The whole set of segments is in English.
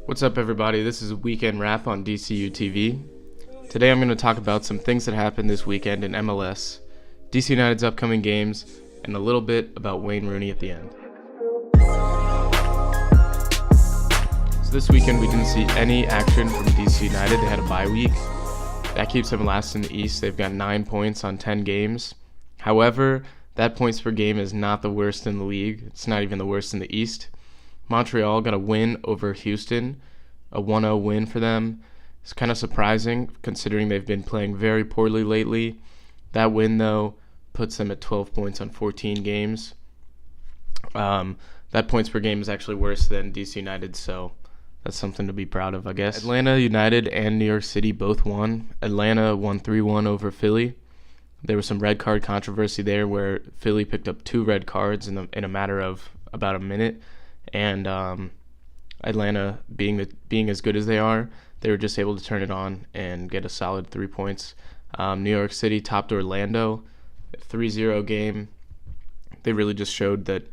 What's up, everybody? This is a weekend wrap on DCU TV. Today I'm going to talk about some things that happened this weekend in MLS, DC United's upcoming games, and a little bit about Wayne Rooney at the end. So this weekend we didn't see any action from DC United. They had a bye week. That keeps them last in the East. They've got 9 points on 10 games. However, that points per game is not the worst in the league. It's not even the worst in the East. Montreal got a win over Houston, a 1-0 win for them. It's kind of surprising considering they've been playing very poorly lately. That win, though, puts them at 12 points on 14 games. That points per game is actually worse than DC United, so that's something to be proud of, I guess. Atlanta United and New York City both won. Atlanta won 3-1 over Philly. There was some red card controversy there where Philly picked up 2 red cards in a matter of about a minute. And Atlanta, being as good as they are, they were just able to turn it on and get a solid 3 points. New York City topped Orlando, 3-0 game. They really just showed that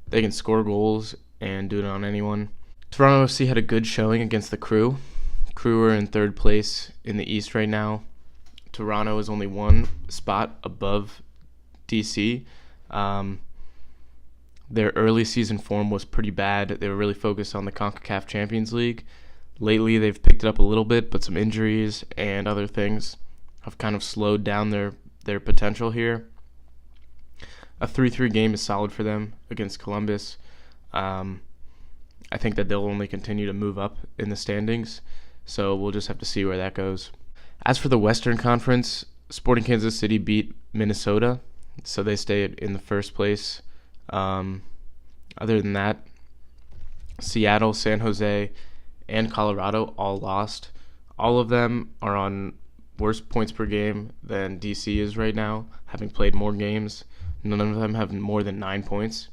they can score goals and do it on anyone. Toronto FC had a good showing against the Crew. Crew are in 3rd place in the East right now. Toronto is only 1 spot above DC. Their early season form was pretty bad. They were really focused on the CONCACAF Champions League. Lately, they've picked it up a little bit, but some injuries and other things have kind of slowed down their potential here. A 3-3 game is solid for them against Columbus. I think that they'll only continue to move up in the standings, so we'll just have to see where that goes. As for the Western Conference, Sporting Kansas City beat Minnesota, so they stay in the 1st place. Other than that, Seattle, San Jose, and Colorado all lost. All of them are on worse points per game than DC is right now, having played more games. None of them have more than 9 points.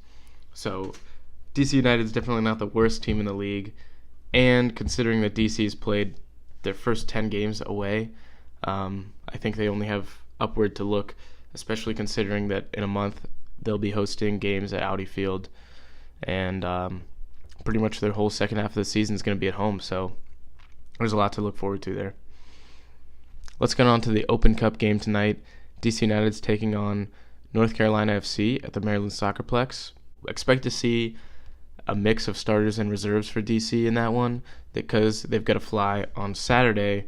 So DC United is definitely not the worst team in the league. And considering that DC's played their first 10 games away, I think they only have upward to look, especially considering that in a month they'll be hosting games at Audi Field, and pretty much their whole second half of the season is going to be at home, so there's a lot to look forward to there. Let's get on to the Open Cup game tonight. DC United's taking on North Carolina FC at the Maryland Soccerplex. Expect to see a mix of starters and reserves for DC in that one because they've got to fly on Saturday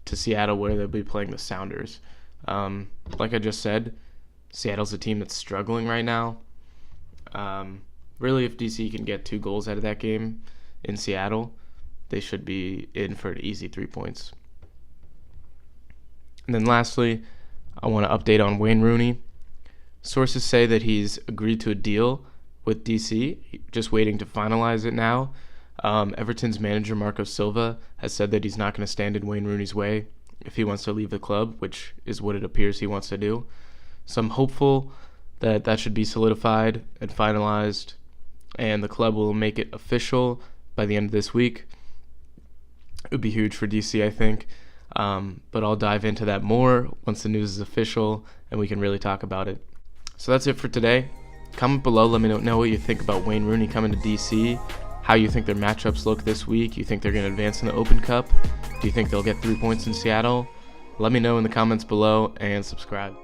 to Seattle where they'll be playing the Sounders. Like I just said, Seattle's a team that's struggling right now. Really, if DC can get 2 goals out of that game in Seattle, they should be in for an easy 3 points. And then lastly, I want to update on Wayne Rooney. Sources say that he's agreed to a deal with DC, just waiting to finalize it now. Everton's manager, Marco Silva, has said that he's not going to stand in Wayne Rooney's way if he wants to leave the club, which is what it appears he wants to do. So I'm hopeful that that should be solidified and finalized, and the club will make it official by the end of this week. It would be huge for DC, I think, but I'll dive into that more once the news is official and we can really talk about it. So that's it for today. Comment below, let me know what you think about Wayne Rooney coming to DC, how you think their matchups look this week. You think they're going to advance in the Open Cup? Do you think they'll get 3 points in Seattle? Let me know in the comments below and subscribe.